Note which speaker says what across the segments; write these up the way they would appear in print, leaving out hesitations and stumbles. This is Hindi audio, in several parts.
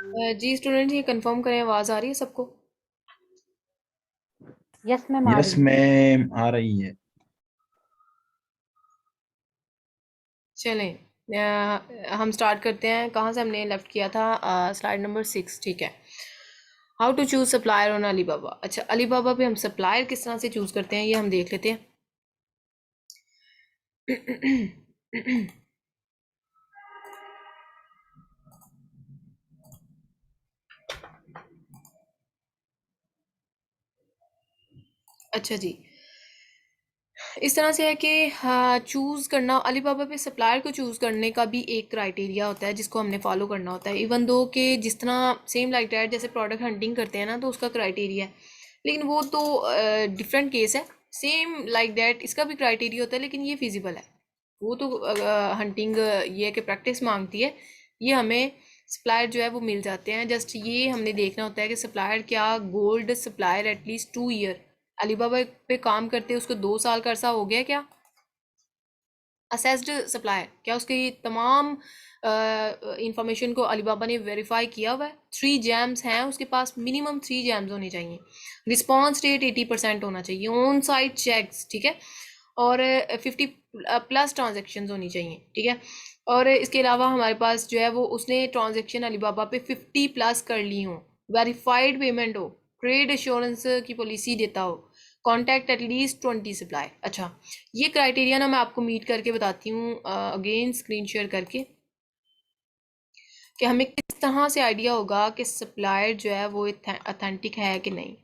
Speaker 1: जी स्टूडेंट, ये कंफर्म करें, आवाज़ आ रही है सबको?
Speaker 2: यस मैम, आ
Speaker 3: यस
Speaker 2: रही है।
Speaker 3: मैम, आ रही है।
Speaker 1: चलें, हम स्टार्ट करते हैं। कहाँ से हमने लेफ्ट किया था? स्लाइड नंबर 6, ठीक है। How to choose supplier on Alibaba. अच्छा, अलीबाबा पे हम सप्लायर किस तरह से चूज करते हैं ये हम देख लेते हैं। अच्छा जी, इस तरह से है कि हाँ, चूज़ करना अलीबाबा पे सप्लायर को चूज़ करने का भी एक क्राइटेरिया होता है जिसको हमने फॉलो करना होता है। इवन दो कि जिस तरह सेम लाइक दैट जैसे प्रोडक्ट हंटिंग करते हैं ना, तो उसका क्राइटेरिया है, लेकिन वो तो डिफरेंट केस है। सेम लाइक दैट इसका भी क्राइटेरिया होता है, लेकिन ये फिजिबल है। वो तो हंटिंग ये है कि प्रैक्टिस मांगती है। ये हमें सप्लायर जो है वो मिल जाते हैं। जस्ट ये हमने देखना होता है कि सप्लायर क्या gold supplier at least 2 year Alibaba पे काम करते हैं, उसको 2 साल का अरसा हो गया क्या? असेस्ड सप्लायर क्या उसकी तमाम इंफॉर्मेशन को अलीबाबा ने वेरीफाई किया हुआ है? 3 जैम्स हैं उसके पास, मिनिमम 3 जैम्स होने चाहिए। रिस्पॉन्स रेट 80% होना चाहिए। ऑन साइट चेक्स, ठीक है। और 50+ ट्रांजेक्शन होनी चाहिए, ठीक है। और इसके अलावा हमारे पास जो है वो उसने ट्रांजेक्शन अलीबाबा पे 50+ कर ली हो, वेरीफाइड पेमेंट हो, ट्रेड एश्योरेंस की पॉलिसी देता हो, कॉन्टैक्ट एटलीस्ट 20 सप्लाई। अच्छा, ये क्राइटेरिया ना मैं आपको मीट करके बताती हूँ अगेन स्क्रीन शेयर करके, कि हमें किस तरह से आइडिया होगा कि सप्लायर जो है वो अथेंटिक है कि नहीं।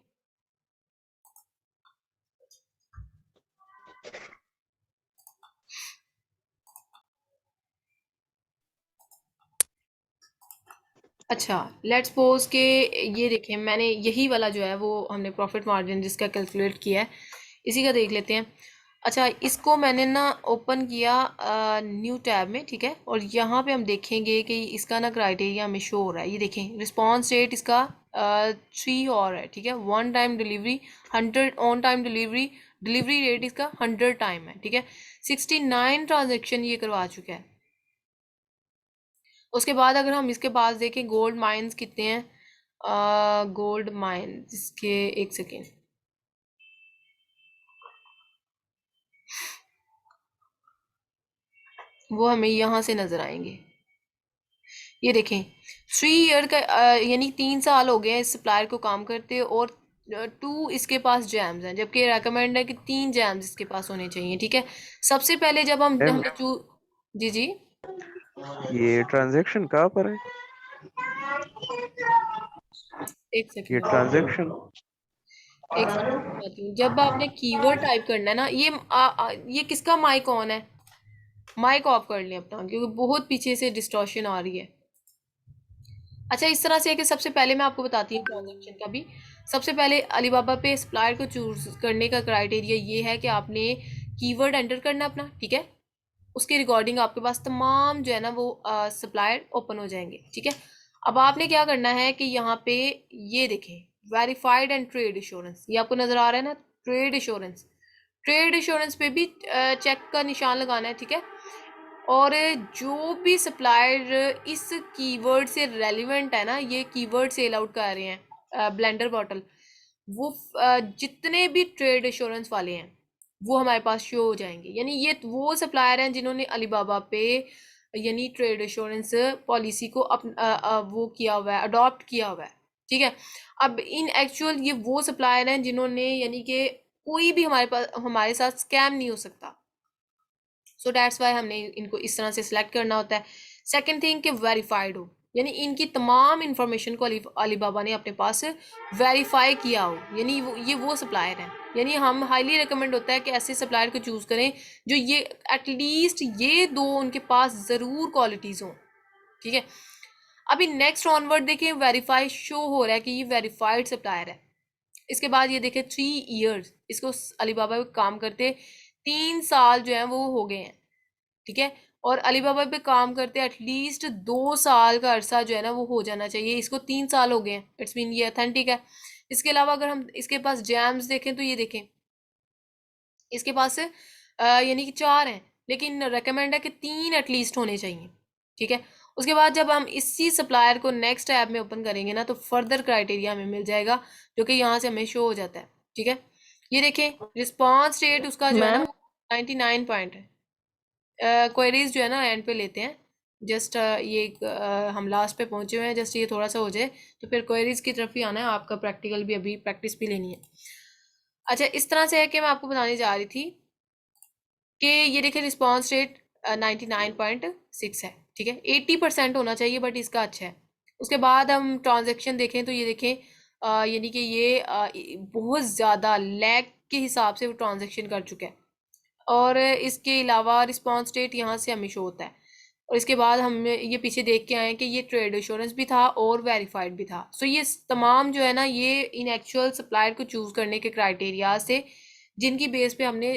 Speaker 1: अच्छा, लेट्स सपोज के ये देखें, मैंने यही वाला जो है वो हमने प्रॉफिट मार्जिन जिसका कैलकुलेट किया है, इसी का देख लेते हैं। अच्छा, इसको मैंने ना ओपन किया न्यू टैब में, ठीक है। और यहाँ पे हम देखेंगे कि इसका ना क्राइटेरिया हमें शो हो रहा है। ये देखें, रिस्पॉन्स रेट इसका 3 और है, ठीक है। 1 time delivery, 100 on time delivery, delivery rate इसका 100 टाइम है, ठीक है। 69 ट्रांजेक्शन ये करवा चुका है। उसके बाद अगर हम इसके पास देखें गोल्ड माइंस कितने हैं, गोल्ड माइंस इसके, एक सेकेंड, वो हमें यहाँ से नजर आएंगे। ये देखें, 3 ईयर का यानी 3 साल हो गए हैं इस सप्लायर को काम करते, और 2 इसके पास जैम्स हैं, जबकि रेकमेंड है कि 3 जैम्स इसके पास होने चाहिए, ठीक है। सबसे पहले जब हम
Speaker 4: मैम,
Speaker 1: हमने चू जी जी,
Speaker 4: ये ट्रांजैक्शन कहाँ पर है?
Speaker 1: एक
Speaker 4: ये
Speaker 1: सेकेंड,
Speaker 4: ट्रांजैक्शन
Speaker 1: एक सेकेंड बताती हूँ। जब आपने कीवर्ड टाइप करना है ना, ये किसका माइक ऑन है? माइक ऑफ कर लें अपना, क्योंकि बहुत पीछे से डिस्टॉर्शन आ रही है। अच्छा, इस तरह से है कि सबसे पहले मैं आपको बताती हूँ ट्रांजेक्शन का भी। सबसे पहले अलीबाबा पे सप्लायर को चूज करने का क्राइटेरिया ये है कि आपने कीवर्ड एंटर करना अपना, ठीक है। उसके रिकॉर्डिंग आपके पास तमाम जो है ना वो सप्लायर ओपन हो जाएंगे, ठीक है। अब आपने क्या करना है कि यहाँ पे ये देखें, वेरीफाइड एंड ट्रेड इंश्योरेंस, ये आपको नजर आ रहा है ना, ट्रेड इंश्योरेंस। ट्रेड इंश्योरेंस पे भी चेक का निशान लगाना है, ठीक है। और जो भी सप्लायर इस कीवर्ड से रेलिवेंट है ना, ये कीवर्ड सेल आउट कर रहे हैं ब्लेंडर बॉटल, वो जितने भी ट्रेड इंश्योरेंस वाले हैं वो हमारे पास शो हो जाएंगे। यानी ये वो सप्लायर हैं जिन्होंने अलीबाबा पे यानी ट्रेड इंश्योरेंस पॉलिसी को वो किया हुआ है, अडॉप्ट किया हुआ है, ठीक है। अब इन एक्चुअल ये वो सप्लायर हैं जिन्होंने यानी कि कोई भी हमारे पास हमारे साथ स्कैम नहीं हो सकता। सो डैट्स वाई हमने इनको इस तरह से सिलेक्ट करना होता है। सेकंड थिंग कि वेरीफाइड हो, यानी इनकी तमाम इंफॉर्मेशन को अलीबाबा ने अपने पास वेरीफाई किया हो, यानी ये वो सप्लायर हैं। यानी हम हाईली रिकमेंड होता है कि ऐसे सप्लायर को चूज करें जो ये एटलीस्ट ये दो उनके पास ज़रूर क्वालिटीज़ हों, ठीक है। अभी नेक्स्ट ऑनवर्ड देखें, वेरीफाई शो हो रहा है कि ये वेरीफाइड सप्लायर है। इसके बाद ये देखें 3 ईयर्स इसको अलीबाबा पे काम करते, 3 साल जो है वो हो गए हैं, ठीक है। और अलीबाबा पे काम करते एटलीस्ट 2 साल का अरसा जो है ना वो हो जाना चाहिए। इसको 3 साल हो गए हैं, इट्स मीन ये अथेंटिक है। इसके अलावा अगर हम इसके पास जैम्स देखें तो ये देखें, इसके पास यानी कि 4 हैं, लेकिन रेकमेंड है कि 3 एटलीस्ट होने चाहिए, ठीक है। उसके बाद जब हम इसी सप्लायर को नेक्स्ट टैब में ओपन करेंगे ना, तो फर्दर क्राइटेरिया हमें मिल जाएगा, जो कि यहाँ से हमें शो हो जाता है। ठीक है, ये देखें रिस्पॉन्स रेट उसका जो है ना
Speaker 2: मैम
Speaker 1: 99 पॉइंट है। क्वेरीज जो है ना एंड पे लेते हैं, जस्ट ये हम लास्ट पे पहुंचे हुए हैं, जस्ट ये थोड़ा सा हो जाए तो फिर क्वेरीज की तरफ ही आना है, आपका प्रैक्टिकल भी अभी प्रैक्टिस भी लेनी है। अच्छा, इस तरह से है कि मैं आपको बताने जा रही थी कि ये देखिए रिस्पॉन्स रेट 99.6 है। ठीक है, 80% होना चाहिए बट इसका अच्छा है। उसके बाद हम ट्रांजेक्शन देखें तो ये देखें यानी कि ये बहुत ज़्यादा लैग के हिसाब से वो ट्रांजेक्शन कर चुका है। और इसके अलावा रिस्पॉन्स डेट यहाँ से हमें शो होता है। और इसके बाद हम ये पीछे देख के आए हैं कि ये ट्रेड एश्योरेंस भी था और वेरीफाइड भी था। सो ये तमाम जो है ना, ये इन एक्चुअल सप्लायर को चूज़ करने के क्राइटेरिया से, जिनकी बेस पे हमने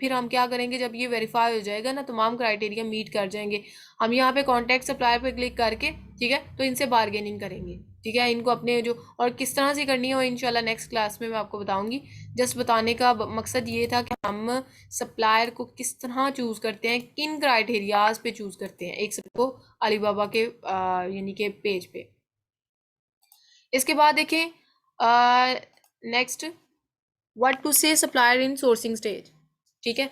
Speaker 1: फिर हम क्या करेंगे, जब ये वेरीफाई हो जाएगा ना, तमाम क्राइटेरिया मीट कर जाएंगे, हम यहाँ पे कॉन्टैक्ट सप्लायर पे क्लिक करके, ठीक है, तो इनसे बार्गेनिंग करेंगे। ठीक है, इनको अपने जो और किस तरह से करनी है वो इंशाल्लाह नेक्स्ट क्लास में मैं आपको बताऊंगी। जस्ट बताने का मकसद ये था कि हम सप्लायर को किस तरह चूज़ करते हैं, किन क्राइटेरियाज पे चूज़ करते हैं एक सबको अलीबाबा के यानी कि पेज पे। इसके बाद देखें नेक्स्ट, व्हाट टू से सप्लायर इन सोर्सिंग स्टेज। ठीक है,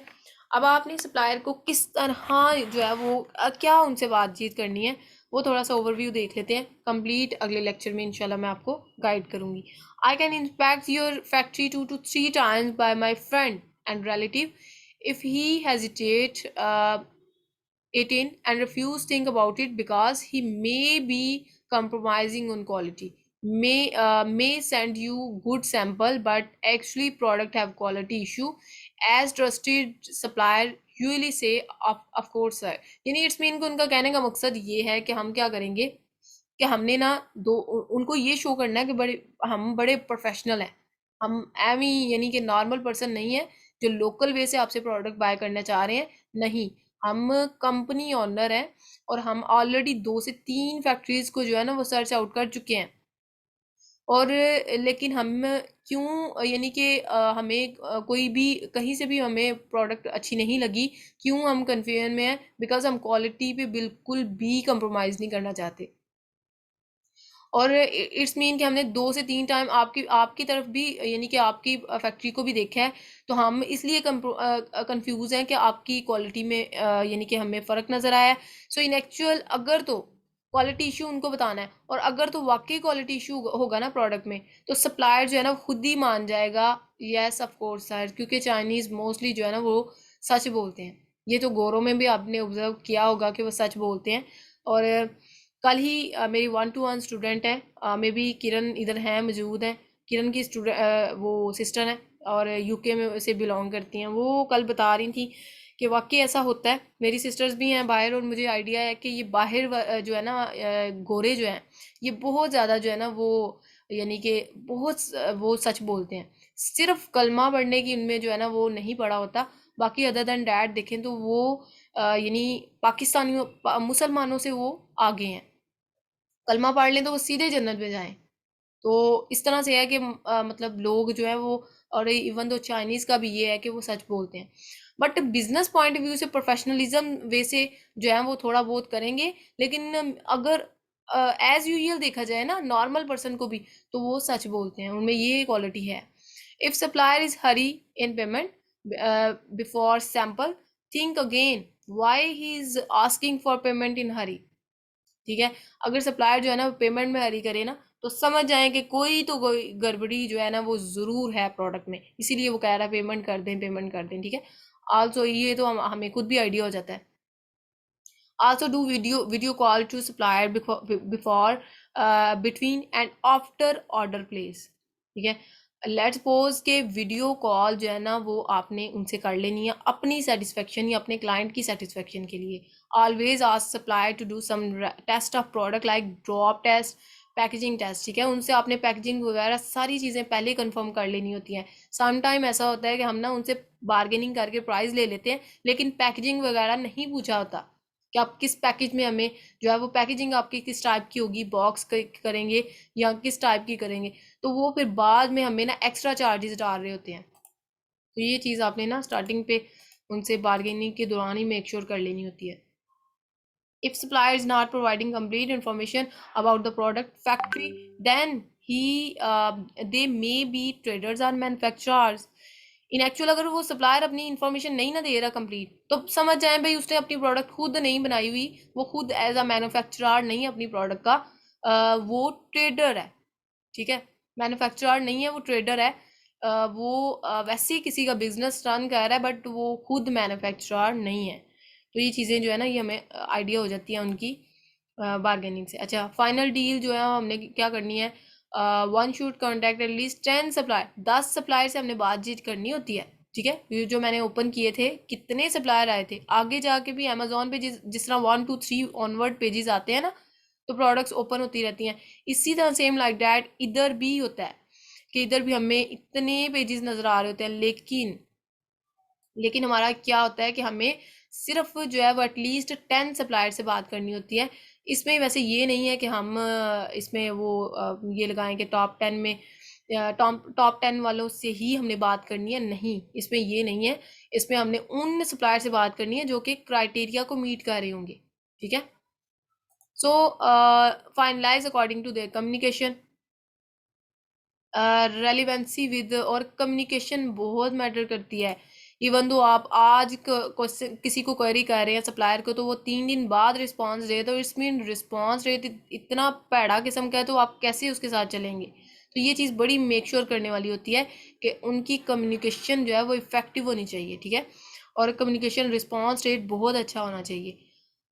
Speaker 1: अब आपने सप्लायर को किस तरह जो है वो क्या उनसे बातचीत करनी है, वो थोड़ा सा ओवरव्यू देख लेते हैं। कंप्लीट अगले लेक्चर में इंशाल्लाह मैं आपको गाइड करूंगी। I can inspect your factory 2 to 3 times bye my friend and relative if he hesitate it in and refuse think about it because he may be compromising on quality, may send you good sample but actually product have quality issue, as trusted supplier usually say of course sir। यानी इट्स मीन कि उनका कहने का मकसद ये है कि हम क्या करेंगे कि हमने ना उनको ये शो करना है कि हम बड़े प्रोफेशनल हैं, हम एम ही यानी कि नॉर्मल पर्सन नहीं है जो लोकल वे से आपसे प्रोडक्ट बाय करना चाह रहे हैं। नहीं, हम कंपनी ओनर हैं और हम ऑलरेडी 2 से 3 फैक्ट्रीज को जो है ना वो सर्च आउट कर चुके हैं। और लेकिन हम क्यों यानी कि हमें कोई भी कहीं से भी हमें प्रोडक्ट अच्छी नहीं लगी, क्यों हम कन्फ्यूजन में हैं, बिकॉज हम क्वालिटी पे बिल्कुल भी कंप्रोमाइज़ नहीं करना चाहते। और इट्स मीन कि हमने 2 से 3 टाइम आपकी आपकी तरफ भी यानी कि आपकी फैक्ट्री को भी देखा है, तो हम इसलिए कंफ्यूज हैं कि आपकी क्वालिटी में यानी कि हमें फ़र्क नज़र आया है। सो इन एक्चुअल अगर तो क्वालिटी इशू उनको बताना है, और अगर तो वाकई क्वालिटी इशू होगा ना प्रोडक्ट में, तो सप्लायर जो है ना खुद ही मान जाएगा यस ऑफ कोर्स सर, क्योंकि चाइनीज़ मोस्टली जो है ना वो सच बोलते हैं। ये तो गोरों में भी आपने ऑब्जर्व किया होगा कि वो सच बोलते हैं। और कल ही मेरी 1 to 1 स्टूडेंट है, मे बी किरण इधर हैं मौजूद हैं, किरण की स्टूडेंट वो सिस्टर हैं और यूके में से बिलोंग करती हैं। वो कल बता रही थी कि वाकई ऐसा होता है। मेरी सिस्टर्स भी हैं बाहर और मुझे आइडिया है कि ये बाहर जो है ना गोरे जो हैं ये बहुत ज़्यादा जो है ना वो यानी कि बहुत वो सच बोलते हैं। सिर्फ कलमा पढ़ने की उनमें जो है ना वो नहीं पढ़ा होता, बाकी अदर दैन डैट देखें तो वो यानी पाकिस्तानियों मुसलमानों से वो आगे हैं। कलमा पढ़ लें तो वो सीधे जन्नत में जाएं। तो इस तरह से है कि मतलब लोग जो है वो, और इवन दो चाइनीज़ का भी ये है कि वो सच बोलते हैं, but business point of view से प्रोफेशनलिज्म वे से जो है वो थोड़ा बहुत करेंगे। लेकिन अगर एज यूजुअल देखा जाए ना नॉर्मल पर्सन को भी, तो वो सच बोलते हैं, उनमें ये क्वालिटी है। If supplier is hurry in payment before sample, think again why he is asking for payment in hurry. ठीक है, अगर सप्लायर जो है ना पेमेंट में हरी करे ना, तो समझ जाएं कि कोई गड़बड़ी जो है ना वो ज़रूर है प्रोडक्ट में, इसीलिए वो कह रहा है पेमेंट कर दें पेमेंट कर दें। ठीक है, आल्सो ये तो हमें खुद भी आइडिया हो जाता है। Also do video call to supplier before between and after order place. ठीक है, लेट्स सपोज के वीडियो कॉल जो है ना वो आपने उनसे कर लेनी है अपनी सेटिस्फेक्शन या अपने क्लाइंट की सेटिस्फेक्शन के लिए। Always ask supplier to do some test of product like drop test, packaging test. ठीक है, उनसे आपने पैकेजिंग वगैरह सारी चीज़ें पहले कंफर्म कर लेनी होती हैं। सम टाइम ऐसा होता है कि हम ना उनसे बार्गेनिंग करके प्राइस ले लेते हैं, लेकिन पैकेजिंग वगैरह नहीं पूछा होता कि आप किस पैकेज में हमें जो है वो पैकेजिंग आपकी किस टाइप की होगी, बॉक्स करेंगे या किस टाइप की करेंगे, तो वो फिर बाद में हमें ना एक्स्ट्रा चार्जेस डाल रहे होते हैं। तो ये चीज़ आपने ना स्टार्टिंग पे उनसे बार्गेनिंग के दौरान ही मेक श्योर कर लेनी होती है। If supplier is not providing complete information about the product factory, then they may be traders or manufacturers. In actual अगर वो सप्लायर अपनी इंफॉर्मेशन नहीं ना दे रहा कंप्लीट, तो समझ जाए भाई उसने अपनी प्रोडक्ट खुद नहीं बनाई हुई, वो खुद एज अ मैन्युफैक्चरर नहीं है अपनी प्रोडक्ट का, वो ट्रेडर है। ठीक है, मैन्युफैक्चरर नहीं है, वो ट्रेडर है। वो वैसे ही किसी का बिजनेस रन कर रहा है, बट वो खुद मैन्युफैक्चरर नहीं है। तो ये चीज़ें जो है ना, ये हमें आइडिया हो जाती है उनकी बार्गेनिंग से। अच्छा, फाइनल डील जो है हमने क्या करनी है, one should contact at least 10 supplier, 10 supplier से हमने बातचीत करनी होती है। ठीक है, ये जो मैंने ओपन किए थे, कितने सप्लायर आए थे, आगे जाके भी अमेजोन पे जिस तरह 1 2 3 ऑनवर्ड पेजेस आते हैं ना, तो प्रोडक्ट्स ओपन होती रहती हैं। इसी तरह सेम लाइक डैट इधर भी होता है कि इधर भी हमें इतने पेजेस नज़र आ रहे होते हैं, लेकिन हमारा क्या होता है कि हमें सिर्फ जो है वो एटलीस्ट 10 सप्लायर से बात करनी होती है। इसमें वैसे ये नहीं है कि हम इसमें वो ये लगाएं कि टॉप 10 में टॉप 10 वालों से ही हमने बात करनी है, नहीं, इसमें ये नहीं है। इसमें हमने उन सप्लायर से बात करनी है जो कि क्राइटेरिया को मीट कर रहे होंगे। ठीक है, so finalise according to their communication, relevancy with, और कम्युनिकेशन बहुत मैटर करती है। इवन दो आप आज क्वेश्चन किसी को क्वेरी कर रहे हैं सप्लायर को, तो वो 3 दिन बाद रिस्पांस दे, तो इट्स मीन रिस्पांस रेट इतना पैड़ा किस्म का है, तो आप कैसे उसके साथ चलेंगे। तो ये चीज़ बड़ी मेक श्योर करने वाली होती है कि उनकी कम्युनिकेशन जो है वो इफेक्टिव होनी चाहिए। ठीक है, और कम्युनिकेशन रिस्पांस रेट बहुत अच्छा होना चाहिए।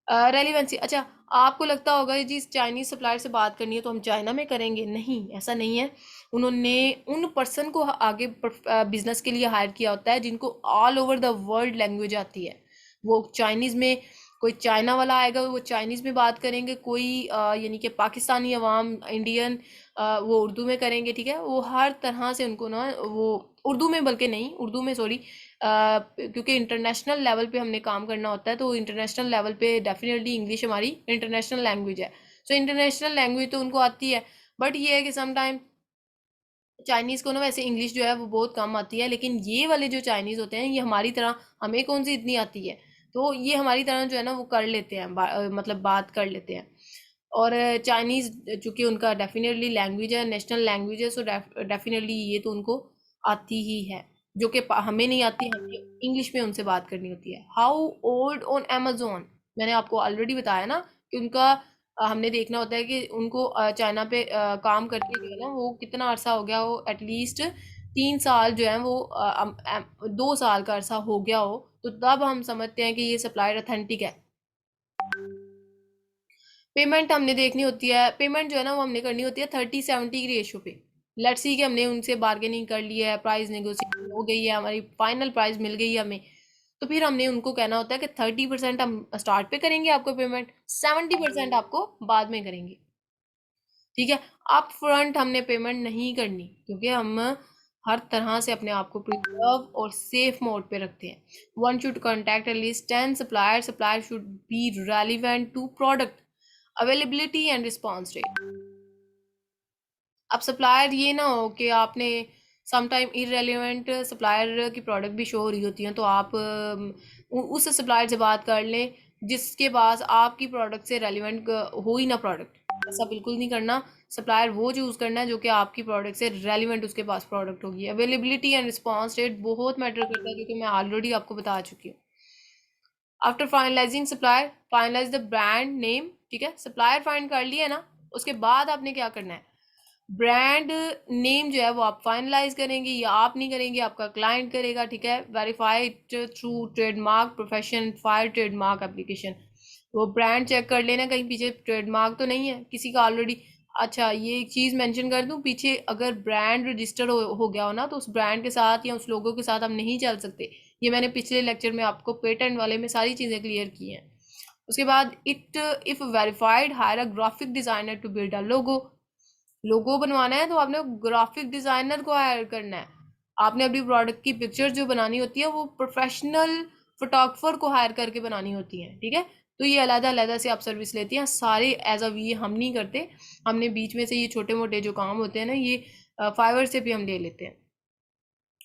Speaker 1: रेलिवेंसी, अच्छा, आपको लगता होगा ये जी चाइनीज सप्लायर से बात करनी है तो हम चाइना में करेंगे, नहीं, ऐसा नहीं है। उन्होंने उन पर्सन को आगे बिजनेस के लिए हायर किया होता है जिनको all over the world language आती है। वो चाइनीज़ में, कोई चाइना वाला आएगा वो चाइनीज़ में बात करेंगे, कोई यानी कि पाकिस्तानी अवाम, इंडियन, वो उर्दू में करेंगे। ठीक है, वो हर तरह से उनको ना, वो उर्दू में, बल्कि नहीं, उर्दू में सॉरी, क्योंकि इंटरनेशनल लेवल पे हमने काम करना होता है, तो इंटरनेशनल लेवल पे डेफिनेटली इंग्लिश हमारी इंटरनेशनल लैंग्वेज है। सो इंटरनेशनल लैंग्वेज तो उनको आती है, बट ये है कि समटाइम चाइनीज़ को ना वैसे इंग्लिश जो है वो बहुत कम आती है, लेकिन ये वाले जो चाइनीज़ होते हैं ये हमारी तरह, हमें कौन सी इतनी आती है, तो ये हमारी तरह जो है ना वो कर लेते हैं, मतलब बात कर लेते हैं। और चाइनीज़ चूँकि उनका डेफिनेटली लैंग्वेज है, नेशनल लैंग्वेज है, सो डेफिनेटली ये तो उनको आती ही है, जो कि हमें नहीं आती, हमें इंग्लिश में उनसे बात करनी होती है। हाउ ओल्ड ऑन अमेजोन, मैंने आपको ऑलरेडी बताया ना कि उनका हमने देखना होता है कि उनको चाइना पे काम करते जो है ना वो कितना अरसा हो गया हो, एटलीस्ट 3 साल जो है वो 2 साल का अरसा हो गया हो, तो तब हम समझते हैं कि ये सप्लायर अथेंटिक है। पेमेंट हमने देखनी होती है, पेमेंट जो है ना वो हमने करनी होती है 30-70 की रेशियो पे। लेट्स सी कि हमने उनसे बार्गेनिंग कर ली है, प्राइस नेगोशिएशन हो गई है, हमारी फाइनल प्राइस मिल गई है हमें, तो फिर हमने उनको कहना होता है कि 30% हम स्टार्ट पे करेंगे आपको पेमेंट, 70% आपको बाद में करेंगे। ठीक है, अप फ्रंट हमने पेमेंट नहीं करनी, क्योंकि हम हर तरह से अपने आप को प्रिजर्व और सेफ मोड पे रखते हैं। One should contact at least 10 supplier, supplier should be relevant to product availability and response rate. अब सप्लायर ये ना हो कि आपने समटाइम इरेलीवेंट सप्लायर की प्रोडक्ट भी शो हो रही होती हैं, तो आप उस सप्लायर से बात कर लें जिसके पास आपकी प्रोडक्ट से रेलिवेंट हो ही ना प्रोडक्ट। ऐसा बिल्कुल नहीं करना, सप्लायर वो चूज़ करना है जो कि आपकी प्रोडक्ट से रेलिवेंट उसके पास प्रोडक्ट होगी। अवेलेबिलिटी एंड रिस्पॉन्स रेट बहुत मैटर करता है, क्योंकि मैं ऑलरेडी आपको बता चुकी हूँ। After finalizing supplier, finalize the brand name. ठीक है, सप्लायर फाइंड कर लिया ना, उसके बाद आपने क्या करना है, ब्रांड नेम जो है वो आप फाइनलाइज करेंगे, या आप नहीं करेंगे, आपका क्लाइंट करेगा। ठीक है, verified through trademark profession fire trademark application, वो ब्रांड चेक कर लेना कहीं पीछे ट्रेडमार्क तो नहीं है किसी का ऑलरेडी। अच्छा, ये एक चीज़ मेंशन कर दूं, पीछे अगर ब्रांड रजिस्टर हो गया हो ना, तो उस ब्रांड के साथ या उस लोगों के साथ हम नहीं चल सकते। ये मैंने पिछले लेक्चर में आपको पेटेंट वाले में सारी चीज़ें क्लियर की हैं। उसके बाद it if verified hire a graphic designer to build a logo, logo बनवाना है तो आपने ग्राफिक डिज़ाइनर को हायर करना है। आपने अपनी प्रोडक्ट की पिक्चर जो बनानी होती है वो प्रोफेशनल फोटोग्राफर को हायर करके बनानी होती है। ठीक है, तो ये अलग अलग से आप सर्विस लेती हैं, सारे एज अ वी हम नहीं करते, हमने बीच में से ये छोटे मोटे जो काम होते हैं ना, ये फाइवर से भी हम ले लेते हैं।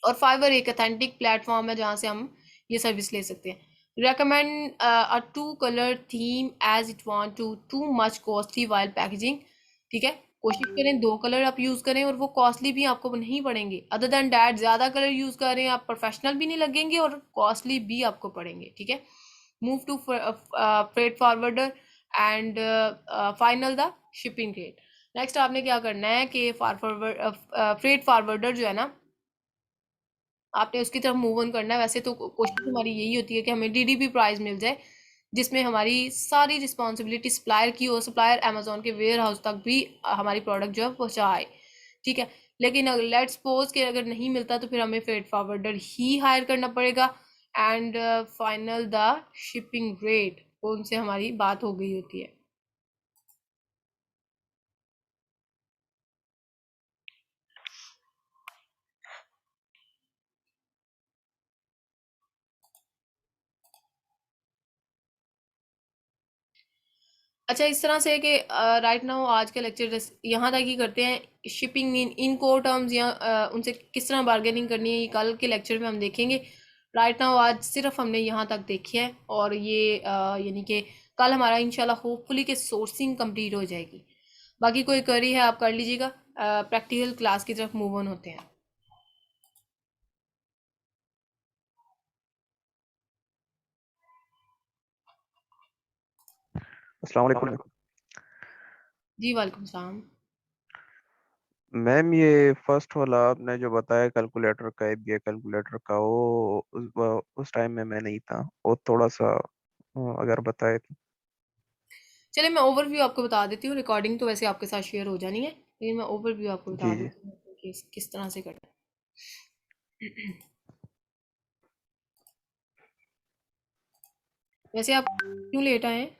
Speaker 1: और फाइवर एक अथेंटिक प्लेटफॉर्म है जहाँ से हम ये सर्विस ले सकते हैं। recommend a two color theme as it want to too much costly while packaging. ठीक है, कोशिश करें दो कलर आप यूज करें और वो कॉस्टली भी आपको नहीं पड़ेंगे. अदर देन डैट ज्यादा कलर यूज कर रहे हैं आप, प्रोफेशनल भी नहीं लगेंगे और कॉस्टली भी आपको पड़ेंगे. ठीक है, move to freight forwarder and final the shipping rate. Next आपने क्या करना है कि फ्रेट फॉरवर्डर जो है ना, आपने उसकी तरफ मूव ऑन करना है. वैसे तो कोशिश हमारी यही होती है कि हमें डीडीपी प्राइस मिल जाए जिसमें हमारी सारी रिस्पॉन्सिबिलिटी सप्लायर की हो, सप्लायर अमेजोन के वेयर हाउस तक भी हमारी प्रोडक्ट जो है पहुँचाए. ठीक है, लेकिन अगर लेट्स सपोज कि अगर नहीं मिलता तो फिर हमें फ्रेट फॉरवर्डर ही हायर करना पड़ेगा. And final the shipping rate, उनसे हमारी बात हो गई होती है. अच्छा, इस तरह से कि राइट नाउ आज का लेक्चर यहाँ तक ही करते हैं. शिपिंग इन कोर टर्म्स या उनसे किस तरह बार्गेनिंग करनी है ये कल के लेक्चर में हम देखेंगे. राइट नाउ आज सिर्फ हमने यहाँ तक देखी है और ये यानी कि कल हमारा इंशाल्लाह होपफुली के सोर्सिंग कंप्लीट हो जाएगी. बाकी कोई क्वेरी है आप कर लीजिएगा. प्रैक्टिकल क्लास की तरफ मूव ऑन होते हैं.
Speaker 4: अस्सलाम वालेकुम
Speaker 1: जी वालेकुम सलाम.
Speaker 4: मैम। ये फर्स्ट वाला आपने जो बताया कैलकुलेटर का, एबीए कैलकुलेटर का, वो उस टाइम में मैं नहीं था। वो थोड़ा सा अगर बताए तो।
Speaker 1: चलिए मैं ओवरव्यू आपको बता देती हूँ. रिकॉर्डिंग तो वैसे आपके साथ शेयर हो जानी है, लेकिन मैं ओवरव्यू आपको बता
Speaker 4: जी जी।
Speaker 1: देती हूँ कि किस तरह से करना है. वैसे आप क्यों लेट आए हैं?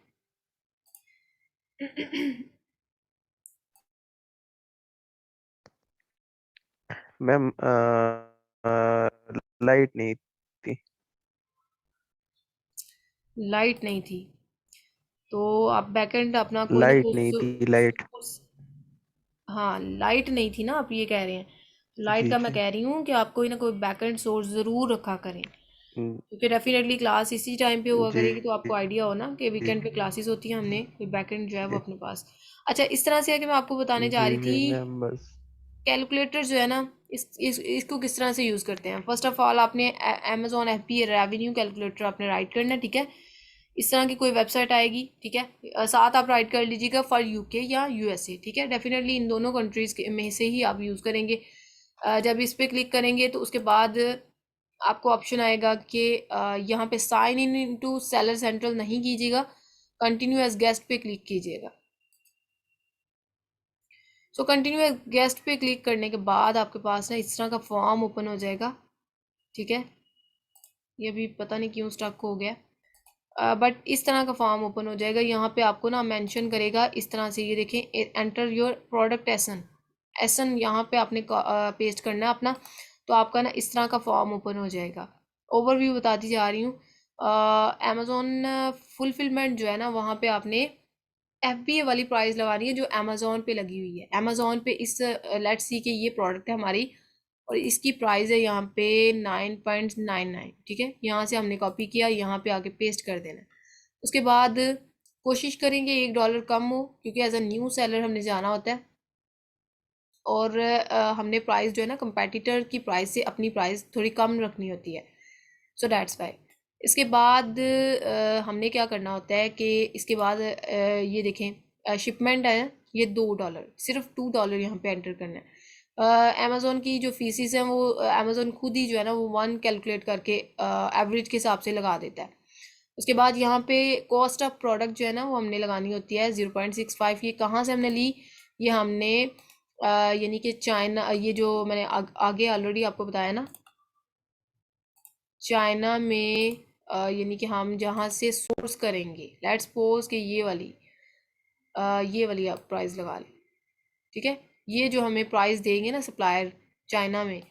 Speaker 4: मैम लाइट नहीं थी।
Speaker 1: लाइट नहीं थी तो आप बैकएंड अपना कोई ना
Speaker 4: लाइट
Speaker 1: कोई
Speaker 4: नहीं थी, लाइट।
Speaker 1: हाँ, लाइट नहीं थी ना, आप ये कह रहे हैं. लाइट
Speaker 4: जी
Speaker 1: का मैं
Speaker 4: जी।
Speaker 1: कह रही हूँ कि आप कोई ना कोई बैकएंड सोर्स ज़रूर रखा करें,
Speaker 4: हम्म,
Speaker 1: क्योंकि डेफिनेटली क्लास इसी टाइम पे हुआ
Speaker 4: जी
Speaker 1: करेगी तो आपको आइडिया हो ना कि
Speaker 4: जी
Speaker 1: वीकेंड पे क्लासेस होती हैं, हमने कोई बैकएंड जो है वो
Speaker 4: जी
Speaker 1: अपने पास. अच्छा, इस तरह से है कि मैं आपको बताने जा
Speaker 4: जी
Speaker 1: रही
Speaker 4: जी
Speaker 1: थी
Speaker 4: मैम बस।
Speaker 1: कैलकुलेटर जो है ना, इसको किस तरह से यूज़ करते हैं. फर्स्ट ऑफ ऑल आपने अमेजोन एफपी रेवेन्यू कैलकुलेटर आपने राइट करना है. ठीक है, इस तरह की कोई वेबसाइट आएगी. ठीक है, साथ आप राइट कर लीजिएगा फॉर यूके या यूएसए. ठीक है, डेफिनेटली इन दोनों कंट्रीज में से ही आप यूज़ करेंगे. जब इस पर क्लिक करेंगे तो उसके बाद आपको ऑप्शन आएगा कि यहाँ पे sign in into seller central नहीं कीजिएगा, कंटिन्यू एज गेस्ट पे क्लिक कीजिएगा. सो कंटिन्यू एज गेस्ट पे क्लिक करने के बाद आपके पास ना इस तरह का फॉर्म ओपन हो जाएगा. ठीक है, ये भी पता नहीं क्यों स्टक हो गया, बट इस तरह का फॉर्म ओपन हो जाएगा. यहाँ पे आपको ना मेंशन करेगा इस तरह से, ये देखें, एंटर योर प्रोडक्ट एसन. एसन यहाँ पे आपने पेस्ट करना है अपना, तो आपका ना इस तरह का फॉर्म ओपन हो जाएगा. ओवरव्यू बताती जा रही हूँ. अमेजोन फुलफिलमेंट जो है ना, वहाँ पे आपने एफबीए वाली प्राइस लगानी है जो अमेजोन पे लगी हुई है. अमेजोन पे इस लेट्स सी कि ये प्रोडक्ट है हमारी और इसकी प्राइस है यहाँ पे 9.99. ठीक है, यहाँ से हमने कॉपी किया, यहाँ पे आके पेस्ट कर देना. उसके बाद कोशिश करेंगे $1 कम हो, क्योंकि एज अ न्यू सेलर हमने जाना होता है और हमने प्राइस जो है ना कंपेटिटर की प्राइस से अपनी प्राइस थोड़ी कम रखनी होती है. So that's why. इसके बाद हमने क्या करना होता है कि इसके बाद ये देखें शिपमेंट है ये $2, सिर्फ $2 यहाँ पे एंटर करना है. अमेज़ोन की जो फीसिस हैं वो अमेज़ोन खुद ही जो है ना वो वन कैलकुलेट करके एवरेज के हिसाब से लगा देता है. उसके बाद यहाँ पे कॉस्ट ऑफ प्रोडक्ट जो है ना वो हमने लगानी होती है 0.65. ये कहाँ से हमने ली? ये हमने यानी कि चाइना, ये जो मैंने आगे ऑलरेडी आपको बताया ना, चाइना में यानी कि हम जहाँ से सोर्स करेंगे, लेट्स सपोज कि ये वाली आप प्राइस लगा लें. ठीक है, ये जो हमें प्राइस देंगे ना सप्लायर चाइना में,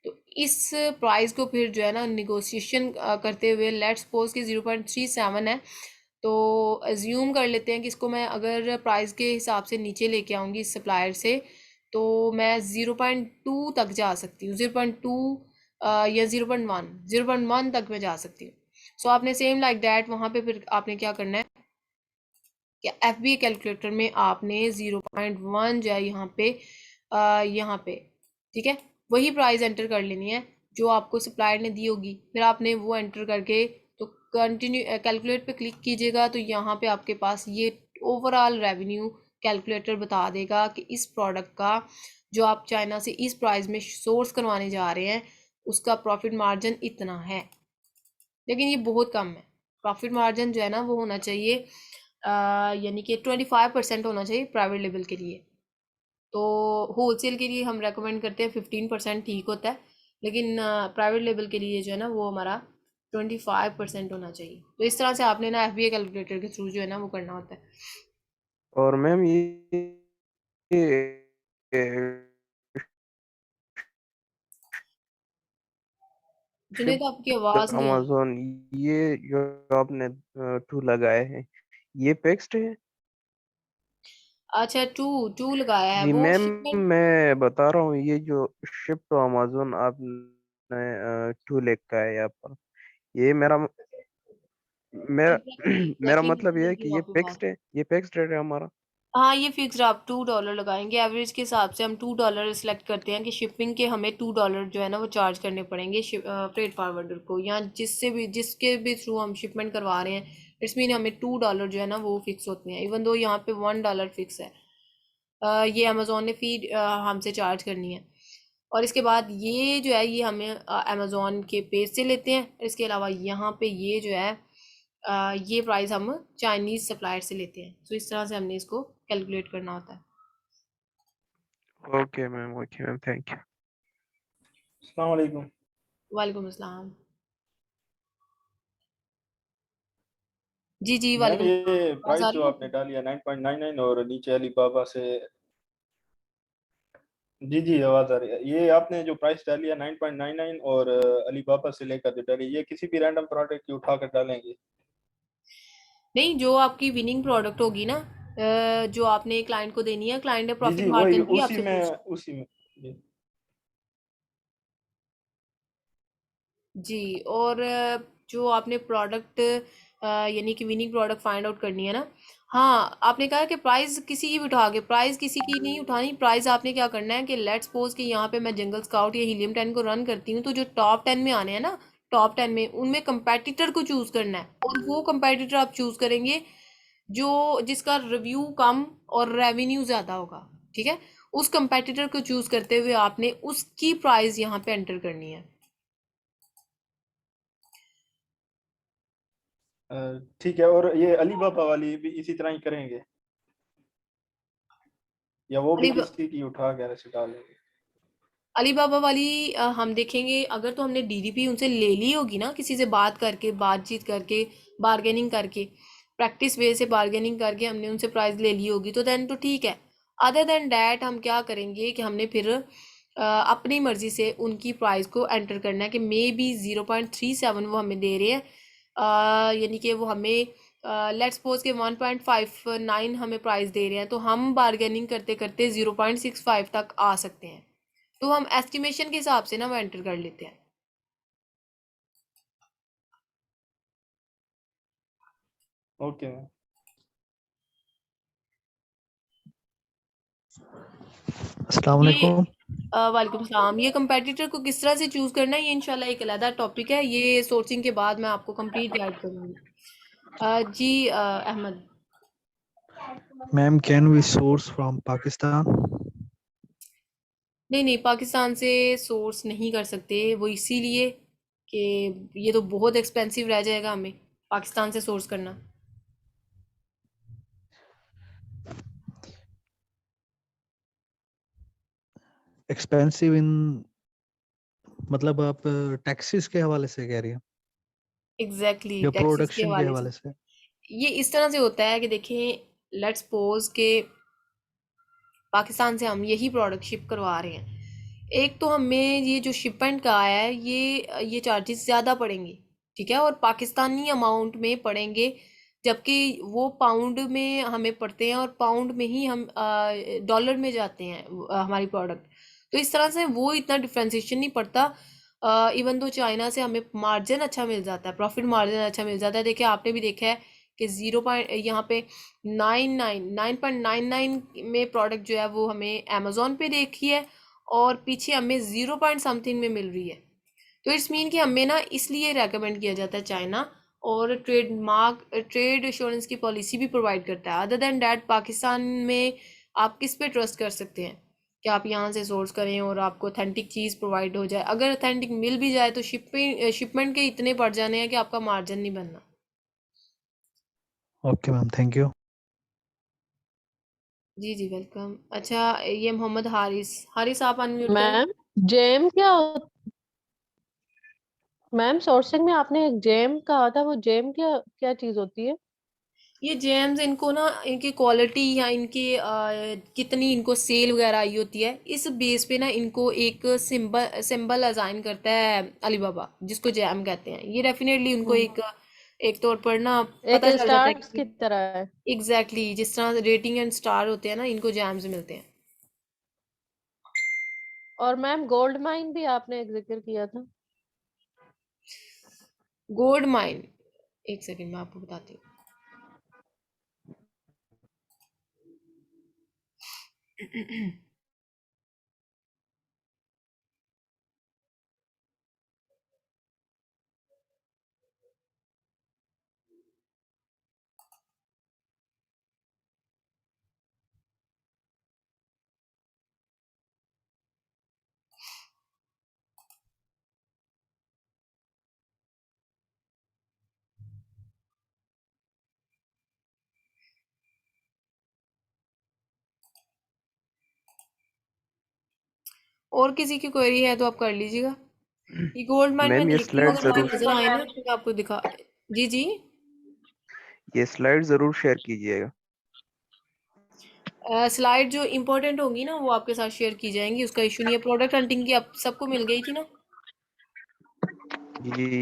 Speaker 1: तो इस प्राइस को फिर जो है ना निगोशिएशन करते हुए, लेट्स सपोज कि 0.37 है, तो एज्यूम कर लेते हैं कि इसको मैं अगर प्राइस के हिसाब से नीचे लेके आऊँगी इस सप्लायर से, तो मैं 0.2 तक जा सकती हूँ. 0.2 या 0.1 तक मैं जा सकती हूँ. सो आपने सेम लाइक दैट वहाँ पे फिर आपने क्या करना है कि FBA कैलकुलेटर में आपने 0.1 जो है यहाँ पे ठीक है वही प्राइस एंटर कर लेनी है जो आपको सप्लायर ने दी होगी। फिर आपने वो एंटर करके तो कंटिन्यू कैलकुलेट पे क्लिक कीजिएगा तो यहाँ पे आपके पास ये ओवरऑल रेवेन्यू कैलकुलेटर बता देगा कि इस प्रोडक्ट का जो आप चाइना से इस प्राइस में सोर्स करवाने जा रहे हैं उसका प्रॉफिट मार्जिन इतना है। लेकिन ये बहुत कम है। प्रॉफिट मार्जिन जो है ना वो होना चाहिए यानी कि 25% होना चाहिए प्राइवेट लेवल के लिए। तो होलसेल के लिए हम रेकमेंड करते हैं 15% ठीक होता है। लेकिन प्राइवेट लेवल के लिए जो है ना वो हमारा 25% होना चाहिए। तो इस तरह से आपने ना FBA कैलकुलेटर के थ्रू जो है ना वो करना होता है।
Speaker 4: और मैम ये
Speaker 1: जुनेद
Speaker 4: शिप
Speaker 1: आपकी आवाज़ नहीं आ रही।
Speaker 4: अमेजोन, ये जो आपने टू लगाए हैं, ये फिक्स्ड है?
Speaker 1: अच्छा टू टू लगाया है
Speaker 4: जी
Speaker 1: वो
Speaker 4: मैम,
Speaker 1: शिपमेंट।
Speaker 4: मैं बता रहा हूँ, ये जो शिप टू अमेजोन आपने टू लिखा है यहाँ पर, ये मेरा मेरा
Speaker 1: एग्जैक्टली
Speaker 4: मतलब ये है कि
Speaker 1: हूँ
Speaker 4: ये
Speaker 1: आपके पास।
Speaker 4: फिक्स्ड है, ये फिक्स्ड रेट है हमारा।
Speaker 1: हाँ ये फिक्स आप $2 लगाएंगे एवरेज के हिसाब से। हम $2 सिलेक्ट करते हैं कि शिपिंग के हमें $2 जो है ना वो चार्ज करने पड़ेंगे फ्रेट फॉरवर्डर को या जिसके भी थ्रू हम शिपमेंट करवा रहे हैं। इट्स मीन हमें $2 जो है ना वो फिक्स होते हैं इवन दो यहाँ पे $1 फिक्स है। ये अमेजोन ने फी हमसे चार्ज करनी है। और इसके बाद ये जो है ये हमें अमेजोन के पेज से लेते हैं। इसके अलावा यहाँ पे ये जो है ये प्राइस हम चाइनीज सप्लायर से लेते हैं। तो इस तरह से हमने इसको कैलकुलेट करना होता है।
Speaker 4: Okay ma'am, thank you.
Speaker 2: अस्सलाम वालेकुम।
Speaker 1: वालेकुम अस्सलाम। जी जी
Speaker 2: मैम
Speaker 1: वालेकुम।
Speaker 2: ये
Speaker 1: आवाज
Speaker 2: प्राइस
Speaker 1: आ
Speaker 2: जो
Speaker 1: रही
Speaker 2: आपने
Speaker 1: है।
Speaker 2: डाली है 9.99 और नीचे अलीबाबा से, जी जी आवाज आ रही है, ये आपने जो प्राइस डाली है 9.99 और अलीबाबा से लेकर जो डाली, ये किसी भी रैंडम प्रोडक्ट की उठाकर डालेंगे?
Speaker 1: नहीं जो आपकी विनिंग प्रोडक्ट होगी ना जो आपने क्लाइंट को देनी है क्लाइंट ने
Speaker 2: जी
Speaker 1: प्रॉफिट
Speaker 2: जी वही,
Speaker 1: मार्जिन भी
Speaker 2: उसी
Speaker 1: आपसे पूछ।
Speaker 2: में उसी में। जी
Speaker 1: जी और जो आपने प्रोडक्ट यानी कि विनिंग प्रोडक्ट फाइंड आउट करनी है ना। हाँ आपने कहा कि प्राइस किसी की भी उठा के प्राइस किसी की नहीं उठानी। प्राइस आपने क्या करना है कि लेट्स सपोज कि यहाँ पे मैं जंगल स्काउट या हीलियम 10 को रन करती हूँ तो जो टॉप 10 में आने हैं ना टॉप 10 में उनमें कंपेटिटर को चूज करना है। और वो कंपेटिटर आप चूज करेंगे जो जिसका रिव्यू कम और रेवेन्यू ज्यादा होगा। ठीक है उस कंपेटिटर को चूज करते हुए आपने उसकी प्राइस यहाँ पे एंटर करनी है।
Speaker 2: ठीक है, और ये अलीबाबा वाली भी इसी तरह ही करेंगे या वो भी
Speaker 1: अली
Speaker 2: किसी की उठा कर ऐसे डालेंगे?
Speaker 1: अलीबाबा वाली हम देखेंगे अगर तो हमने DDP उनसे ले ली होगी ना किसी से बात करके बातचीत करके बार्गेनिंग करके प्रैक्टिस वे से बार्गेनिंग करके हमने उनसे प्राइस ले ली होगी तो देन तो ठीक है। अदर देन डैट हम क्या करेंगे कि हमने फिर अपनी मर्जी से उनकी प्राइस को एंटर करना है कि मे बी 0.37 वो हमें दे रहे हैं यानी कि वो हमें लेट्स सपोज के 1.59 हमें प्राइस दे रहे हैं तो हम बार्गेनिंग करते करते 0.65 तक आ सकते हैं। तो हम एस्टिमेशन के हिसाब से ना वो एंटर कर लेते हैं।
Speaker 2: Okay ma'am.
Speaker 3: अस्सलाम
Speaker 1: ये
Speaker 3: वालेकुम।
Speaker 1: वालेकुम सलाम। ये कंपेटिटर को किस तरह से चूज करना है ये इंशाल्लाह एक अलग टॉपिक है। ये सोर्सिंग के बाद मैं आपको कंप्लीट गाइड करूंगी। जी Ahmad.
Speaker 3: Ma'am, can we source from Pakistan?
Speaker 1: नहीं नहीं पाकिस्तान से सोर्स नहीं कर सकते वो इसीलिए कि ये तो बहुत एक्सपेंसिव रह जाएगा हमें पाकिस्तान से सोर्स करना।
Speaker 3: एक्सपेंसिव इन मतलब आप टैक्सेस के हवाले से कह रही हैं
Speaker 1: एग्जैक्टली
Speaker 3: या
Speaker 1: टैक्सेस के
Speaker 3: प्रोडक्शन के
Speaker 1: हवाले से।
Speaker 3: हवाले से?
Speaker 1: ये इस तरह से होता है कि देखें लेट्स सपोज के पाकिस्तान से हम यही प्रोडक्ट शिप करवा रहे हैं। एक तो हमें ये जो शिपमेंट का आया है ये चार्जेस ज़्यादा पड़ेंगे। ठीक है और पाकिस्तानी अमाउंट में पड़ेंगे जबकि वो पाउंड में हमें पड़ते हैं और पाउंड में ही हम डॉलर में जाते हैं हमारी प्रोडक्ट। तो इस तरह से वो इतना डिफ्रेंसिएशन नहीं पड़ता। इवन दो चाइना से हमें मार्जिन अच्छा मिल जाता है, प्रॉफिट मार्जिन अच्छा मिल जाता है। देखिए आपने भी देखा है कि 9.99 में प्रोडक्ट जो है वो हमें अमेजोन पे देखी है, और पीछे हमें 0 पॉइंट समथिंग में मिल रही है। तो इट्स मीन कि हमें ना इसलिए रेकमेंड किया जाता है चाइना, और ट्रेड इंश्योरेंस की पॉलिसी भी प्रोवाइड करता है। अदर देन डैट पाकिस्तान में आप किस पे ट्रस्ट कर सकते हैं कि आप यहाँ से सोर्स करें और आपको ऑथेंटिक चीज़ प्रोवाइड हो जाए? अगर ऑथेंटिक मिल भी जाए तो शिपमेंट के इतने पड़ जाने हैं कि आपका मार्जिन नहीं बनना।
Speaker 3: Okay ma'am, thank you.
Speaker 1: जी जी वेलकम। अच्छा, ये मोहम्मद हारिस आप अनम्यूट करें।
Speaker 5: मैम जेम क्या मैम सोर्सिंग में आपने एक जेम कहा था, वो जेम क्या क्या चीज होती है?
Speaker 1: ये जेम्स इनको ना इनकी क्वालिटी या इनकी कितनी इनको सेल वगैरह आई होती है, इस बेस पे ना इनको एक सिंबल असाइन करता है अलीबाबा, जिसको जैम कहते हैं। ये डेफिनेटली उनको एक एक तौर पर ना
Speaker 5: एक
Speaker 1: पता चल जाता है
Speaker 5: स्टार्स
Speaker 1: कि
Speaker 5: की तरह है।
Speaker 1: एग्जैक्टली जिस तरह रेटिंग एंड स्टार होते हैं ना, इनको जैम्स मिलते हैं।
Speaker 5: और मैम गोल्ड माइन भी आपने एक जिक्र किया था।
Speaker 1: गोल्ड माइन, एक सेकंड मैं आपको बताती हूँ। और किसी की क्वेरी है तो आप कर लीजिएगा। ये गोल्ड माइन में
Speaker 4: मैम ये
Speaker 1: देखती हूँ,
Speaker 4: स्लाइड
Speaker 1: अगर मुझे
Speaker 4: जरूर
Speaker 1: नजर आए ना तो मैं आपको दिखा। जी जी।
Speaker 4: शेयर कीजिएगा।
Speaker 1: स्लाइड जो इम्पोर्टेंट होंगी ना वो आपके साथ शेयर की जाएंगी, उसका इशू नहीं है। प्रोडक्ट हंटिंग की आप सबको मिल गई थी ना।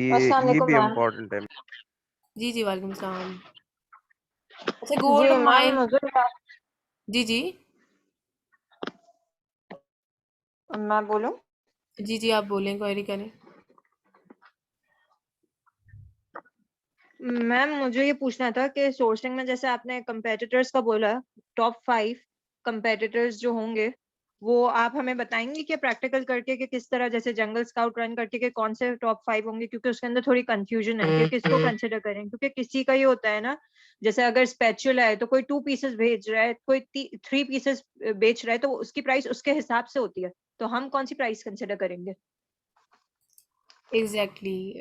Speaker 6: अस्सलाम
Speaker 4: ये
Speaker 6: वालेकुम
Speaker 4: भी
Speaker 6: मैम।
Speaker 4: इम्पोर्टेंट है।
Speaker 1: जी जी वालेकुम सलाम। अच्छा
Speaker 6: जी
Speaker 1: गोल्ड
Speaker 6: मैम,
Speaker 1: माइन।
Speaker 6: मुझे
Speaker 1: जी जी।
Speaker 6: मैं बोलूं?
Speaker 1: जी जी आप बोलें, क्वेरी करें।
Speaker 6: मैम मुझे ये पूछना था कि सोर्सिंग में जैसे आपने कंपेटिटर्स का बोला, टॉप 5 कंपेटिटर्स जो होंगे वो आप हमें बताएंगे कि प्रैक्टिकल करके कि किस तरह, जैसे जंगल स्काउट रन करके कि कौन से टॉप 5 होंगे, क्योंकि उसके अंदर थोड़ी कंफ्यूजन है कि किसको कंसिडर करें। क्योंकि किसी का ये होता है ना, जैसे अगर स्पैचुला है तो कोई 2 पीसेस भेज रहा है, कोई 3 पीसेस बेच रहा है, तो उसकी प्राइस उसके हिसाब से होती है। तो हम कौन सी प्राइस कंसिडर करेंगे?
Speaker 1: एग्जैक्टली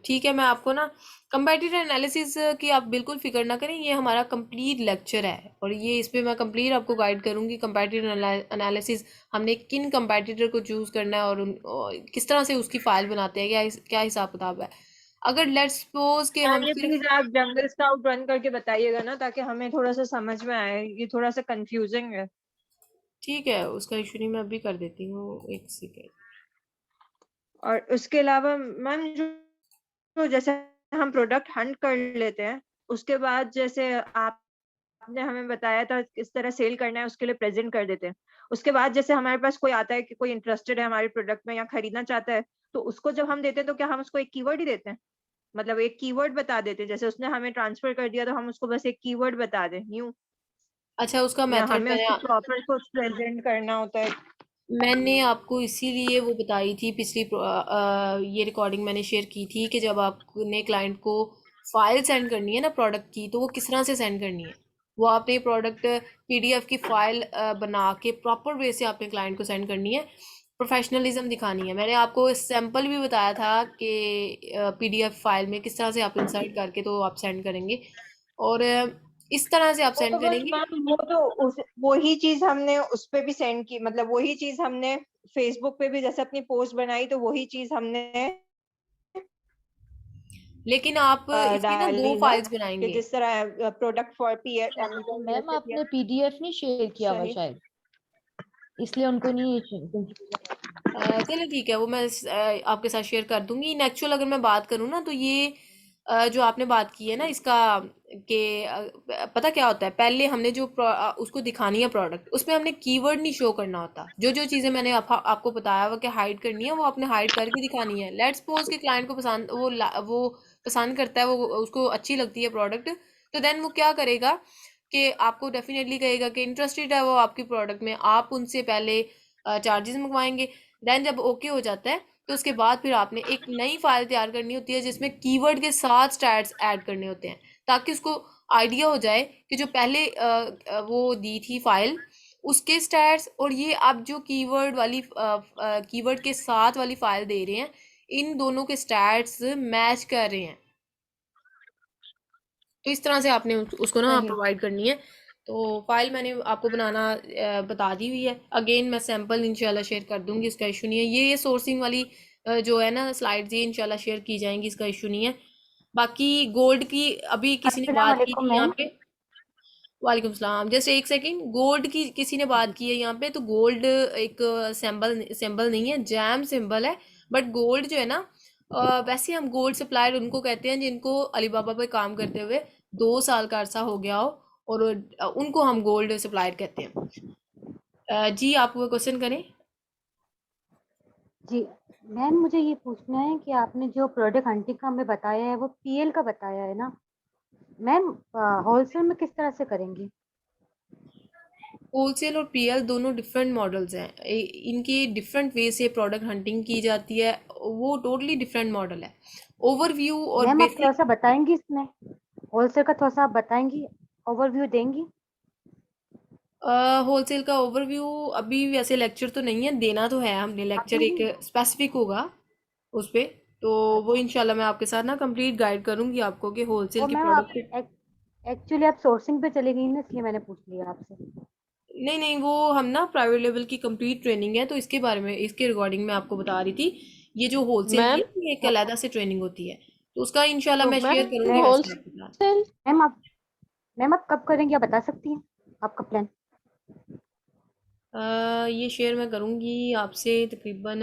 Speaker 1: ठीक है, मैं आपको ना कंपैरेटिव एनालिसिस की आप बिल्कुल फिक्र ना करें, ये हमारा कंप्लीट लेक्चर है और ये इस पे मैं कंप्लीट आपको गाइड करूंगी। कंपैरेटिव एनालिसिस, हमने किन कंपैटिटर को चूज करना है और किस तरह से उसकी फाइल बनाते हैं, क्या हिसाब किताब है। अगर लेट्स सपोज कि
Speaker 6: मैम
Speaker 1: हम
Speaker 6: ये
Speaker 1: सिर्फ,
Speaker 6: प्लीज आप जंगल स्काउट रन करके बताइएगा ना, ताकि हमें थोड़ा सा समझ में आए, ये थोड़ा सा कंफ्यूजिंग है।
Speaker 1: ठीक है उसका इशू नहीं, मैं अभी कर देती हूँ, एक सेकेंड।
Speaker 6: और उसके अलावा मैम जो जो जैसे हम प्रोडक्ट हंट कर लेते हैं, उसके बाद जैसे आपने हमें बताया था किस तरह सेल करना है, उसके लिए प्रेजेंट कर देते हैं। उसके बाद जैसे हमारे पास कोई आता है कि कोई इंटरेस्टेड है हमारे प्रोडक्ट में या खरीदना चाहता है, तो उसको जब हम देते हैं तो क्या हम उसको एक कीवर्ड ही देते हैं? मतलब एक कीवर्ड बता देते हैं, जैसे उसने हमें ट्रांसफर कर दिया तो हम उसको बस एक कीवर्ड बता दें यूं,
Speaker 1: अच्छा उसका
Speaker 6: या
Speaker 1: मेथड
Speaker 6: हमें उसको प्रॉपर कुछ प्रेजेंट करना होता है?
Speaker 1: मैंने आपको इसीलिए वो बताई थी पिछली ये रिकॉर्डिंग मैंने शेयर की थी कि जब आपने क्लाइंट को फाइल सेंड करनी है ना प्रोडक्ट की, तो वो किस तरह से सेंड करनी है। वो आपने प्रोडक्ट पीडीएफ की फाइल बना के प्रॉपर वे से आपने क्लाइंट को सेंड करनी है, प्रोफेशनलिज्म दिखानी है। मैंने आपको सैम्पल भी बताया था कि पीडीएफ फाइल में किस तरह से आप इंसर्ट करके तो आप सेंड करेंगे, और इस तरह से आप
Speaker 6: वो तो
Speaker 1: सेंड
Speaker 6: बस
Speaker 1: करेंगे।
Speaker 6: मैम, वो तो वही चीज हमने उस पे भी सेंड की, मतलब वही चीज हमने फेसबुक पे भी जैसे अपनी पोस्ट बनाई, तो वही चीज हमने
Speaker 1: लेकिन आप इसकी ना दो
Speaker 6: डाली ना,
Speaker 1: फाइल्स
Speaker 6: कि
Speaker 1: बनाएंगे।
Speaker 6: जिस तरह product for P Amazon
Speaker 5: ma'am
Speaker 6: USA
Speaker 5: आपने पीडीएफ नहीं शेयर किया हुआ
Speaker 6: सही।
Speaker 5: शायद, इसलिए उनको नहीं
Speaker 1: चलो ठीक है, वो मैं आपके साथ शेयर कर दूंगी। इन एक्चुअल अगर मैं बात करूँ ना तो ये जो आपने बात की है ना इसका कि पता क्या होता है, पहले हमने जो उसको दिखानी है प्रोडक्ट, उसमें हमने कीवर्ड नहीं शो करना होता। जो जो चीज़ें मैंने आपको बताया हुआ कि हाइड करनी है, वो आपने हाइड करके दिखानी है। लेट्स सपोज कि क्लाइंट को पसंद वो पसंद करता है, वो उसको अच्छी लगती है प्रोडक्ट, तो देन वो क्या करेगा कि आपको डेफिनेटली कहेगा कि इंटरेस्टेड है वो आपकी प्रोडक्ट में, आप उनसे पहले चार्जेस मंगवाएंगे। देन जब ओके हो जाता है तो उसके बाद फिर आपने एक नई फाइल तैयार करनी होती है जिसमें कीवर्ड के साथ स्टैट्स ऐड करने होते हैं, ताकि उसको आइडिया हो जाए कि जो पहले वो दी थी फाइल उसके स्टैट्स और ये आप जो कीवर्ड के साथ वाली फाइल दे रहे हैं, इन दोनों के स्टैट्स मैच कर रहे हैं। तो इस तरह से आपने उसको ना
Speaker 5: सही
Speaker 1: प्रोवाइड करनी है। तो फाइल मैंने आपको बनाना बता दी हुई है। अगेन मैं सैंपल इंशाल्लाह शेयर कर दूंगी, इसका इशू नहीं है। ये सोर्सिंग वाली जो है ना स्लाइड्स, ये इंशाल्लाह शेयर की जाएंगी, इसका इशू नहीं है। बाकी गोल्ड की अभी किसी ने
Speaker 7: अस्सलाम
Speaker 1: बात की
Speaker 7: वालेकुम
Speaker 1: थी यहाँ
Speaker 7: मैम।
Speaker 1: पे। वालेकुम सलाम। जस्ट एक सेकंड, गोल्ड की किसी ने बात की है यहाँ पे, तो गोल्ड एक सिंबल नहीं है, जैम सिंबल है। बट गोल्ड जो है ना, वैसे हम गोल्ड सप्लायर उनको कहते हैं जिनको अलीबाबा पे काम करते हुए 2 साल का अरसा हो गया हो, और उनको हम गोल्ड सप्लायर कहते हैं। जी आप वो क्वेश्चन करें।
Speaker 7: जी मैम, मुझे ये पूछना है कि आपने जो प्रोडक्ट हंटिंग का हमें बताया है वो पीएल का बताया है ना मैम, होलसेल में किस तरह से करेंगे?
Speaker 1: होलसेल और पीएल दोनों डिफरेंट मॉडल्स हैं। इनकी डिफरेंट वे से प्रोडक्ट हंटिंग की जाती है, वो टोटली डिफरेंट मॉडल है। ओवरव्यू और
Speaker 7: मैम आप थोड़ा
Speaker 1: बेसिक
Speaker 7: सा बताएंगी इसमें, होलसेल का थोड़ा सा आप बताएंगी, ओवरव्यू देंगी?
Speaker 1: होलसेल का ओवरव्यू अभी वैसे लेक्चर तो नहीं है, देना तो है हमने लेक्चर,
Speaker 7: अभी
Speaker 1: एक स्पेसिफिक होगा उस पे। तो वो इंशाल्लाह मैं आपके साथ ना कंप्लीट गाइड करूंगी आपको कि होलसेल
Speaker 7: वो
Speaker 1: के
Speaker 7: मैम आप
Speaker 1: प्रोडक्ट।
Speaker 7: एक्चुअली आप सोर्सिंग पे चली गई ना, इसलिए मैंने पूछ लिया आपसे।
Speaker 1: नहीं नहीं, वो हम ना प्राइवेट लेवल की कंप्लीट ट्रेनिंग है, तो इसके बारे में, इसके रिगार्डिंग मैं आपको बता रही थी। ये जो होलसेल की
Speaker 5: मैम,
Speaker 1: है ना, ये एक अलग से ट्रेनिंग होती है, तो उसका इंशाल्लाह
Speaker 7: तो
Speaker 1: मैं शेयर
Speaker 5: मैम
Speaker 1: करूंगी
Speaker 7: मैं
Speaker 1: वैसे आपके साथ।
Speaker 5: होलसेल
Speaker 7: मैम आप कब करेंगी, आप बता सकती हैं आपका प्लान?
Speaker 1: ये शेयर मैं करूंगी आपसे तकरीबन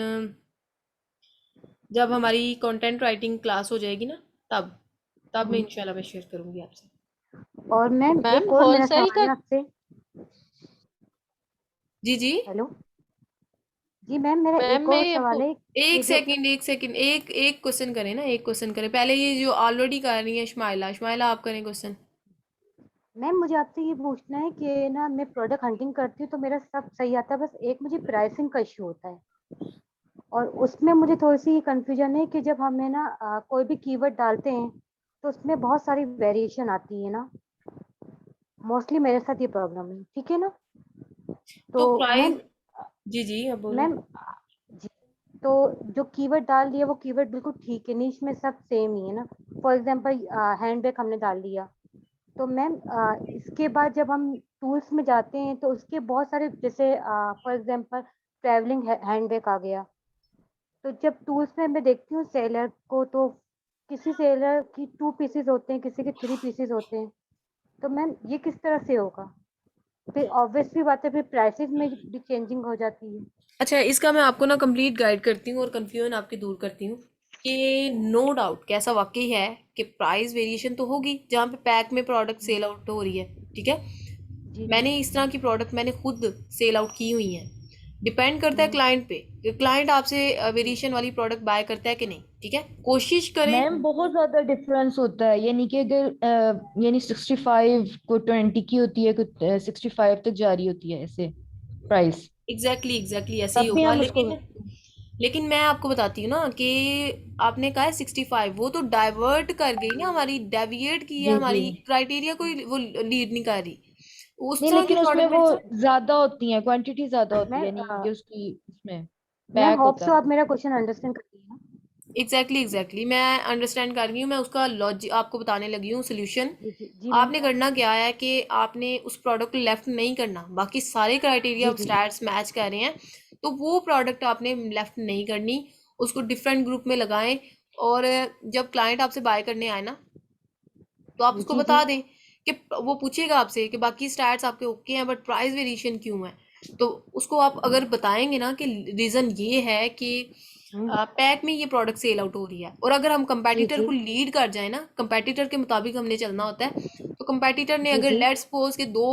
Speaker 1: जब हमारी कंटेंट राइटिंग क्लास हो जाएगी ना, तब तब मैं इंशाल्लाह मैं शेयर करूंगी आपसे।
Speaker 7: और मैम
Speaker 5: मैम
Speaker 7: एक और मेरा
Speaker 5: होलसेल
Speaker 7: सवाल
Speaker 5: का
Speaker 7: है आपसे।
Speaker 1: जी जी।
Speaker 7: हेलो जी मैम, मेरा
Speaker 5: मैम
Speaker 7: एक
Speaker 5: मैं
Speaker 7: और
Speaker 5: ये
Speaker 7: सवाल है कि
Speaker 1: एक
Speaker 7: जो
Speaker 1: सेकंड एक सेकंड, एक एक क्वेश्चन करें ना, एक क्वेश्चन करें पहले। ये जो ऑलरेडी कर रही है शमाइला, शमाइला आप करें क्वेश्चन।
Speaker 7: मैम मुझे आपसे ये पूछना है कि ना मैं प्रोडक्ट हंटिंग करती हूँ तो मेरा सब सही आता है, बस एक मुझे प्राइसिंग का इशू होता है। और उसमें मुझे थोड़ी सी कंफ्यूजन है कि जब हमें ना कोई भी कीवर्ड डालते हैं तो उसमें बहुत सारी वेरिएशन आती है ना, मोस्टली मेरे साथ ये प्रॉब्लम है, ठीक है ना? तो
Speaker 1: तो प्राइस,
Speaker 7: मैम
Speaker 1: जी जी अब बोलो।
Speaker 7: मैम जी, तो जो कीवर्ड डाल दिया वो कीवर्ड बिल्कुल ठीक है, नीच में सब सेम ही है ना? फॉर एग्जांपल हैंडबैग हमने डाल दिया, तो मैम इसके बाद जब हम टूल्स में जाते हैं तो उसके बहुत सारे, जैसे फॉर एग्जांपल ट्रैवलिंग हैंडबैग आ गया, तो जब टूल्स में मैं देखती हूँ सेलर को, तो किसी सेलर की 2 पीसेस होते हैं, किसी के 3 पीसेस होते हैं। तो मैम ये किस तरह से होगा? फिर ऑब्वियसली बात है, फिर प्राइसेस में भी चेंजिंग हो जाती है।
Speaker 1: अच्छा, इसका मैं आपको ना कंप्लीट गाइड करती हूँ और कंफ्यूजन आपकी दूर करती हूँ कि नो डाउट कैसा वाकई है कि प्राइस वेरिएशन तो होगी जहाँ पे पैक में प्रोडक्ट सेल आउट हो रही है, ठीक है।
Speaker 7: जी जी।
Speaker 1: मैंने इस तरह की प्रोडक्ट मैंने खुद सेल आउट की हुई हैं। डिपेंड करता है
Speaker 7: हम्म,
Speaker 1: क्लाइंट पे कि क्लाइंट आपसे वेरिएशन वाली प्रोडक्ट बाय करता है कि नहीं, ठीक है। कोशिश करें।
Speaker 8: मैम बहुत ज्यादा डिफरेंस होता है, यानी कि अगर यानी 65 को 20 की होती है, कुछ 65 तक जारी होती है ऐसे प्राइस,
Speaker 1: एग्जैक्टली ऐसे ही
Speaker 8: तब भी
Speaker 1: होगा।
Speaker 8: हम उसको।
Speaker 1: लेकिन मैं आपको बताती हूँ ना कि आपने कहा है 65, वो तो डाइवर्ट कर गई ना हमारी, डेविएट की है
Speaker 8: जी जी।
Speaker 1: हमारी क्राइटेरिया, कोई वो लीड नहीं कर रही उस
Speaker 8: नहीं,
Speaker 1: तरह की
Speaker 8: लेकिन उसमें
Speaker 1: प्रोडक्ट
Speaker 8: वो
Speaker 1: मेरे साथ।
Speaker 8: ज्यादा होती है, क्वांटिटी ज्यादा होती है,
Speaker 7: मैं
Speaker 8: यानी कि उसकी उसमें
Speaker 7: मैं
Speaker 8: पैक
Speaker 7: होप
Speaker 8: होता
Speaker 7: सो
Speaker 8: है।
Speaker 7: आप मेरा क्वेश्चन अंडरस्टैंड कर रही हैं ना?
Speaker 1: एग्जैक्टली मैं अंडरस्टैंड कर रही हूँ, मैं उसका लॉजिक आपको बताने लगी हूँ, सोल्यूशन।
Speaker 7: जी जी जी मैम।
Speaker 1: आपने करना क्या है कि आपने उस प्रोडक्ट को लेफ्ट नहीं करना, बाकी सारे क्राइटेरिया
Speaker 7: जी जी।
Speaker 1: स्टैट्स मैच कर रहे हैं, तो वो प्रोडक्ट आपने लेफ्ट नहीं करनी, उसको डिफरेंट ग्रुप में लगाएं। और जब क्लाइंट आपसे बाय करने आए ना, तो आप उसको
Speaker 7: जी जी।
Speaker 1: बता दें कि वो पूछेगा आपसे कि बाकी स्टैट्स आपके ओके हैं बट प्राइस वेरिएशन क्यों है। तो उसको आप अगर बताएंगे ना कि रीज़न ये है कि पैक में ये प्रोडक्ट सेल आउट हो रही है, और अगर हम कंपेटिटर
Speaker 7: जी।
Speaker 1: को लीड कर जाए ना, कंपेटिटर के मुताबिक हमने चलना होता है। तो कंपेटिटर ने
Speaker 7: जी,
Speaker 1: अगर
Speaker 7: जी।
Speaker 1: लेट्स सपोज के दो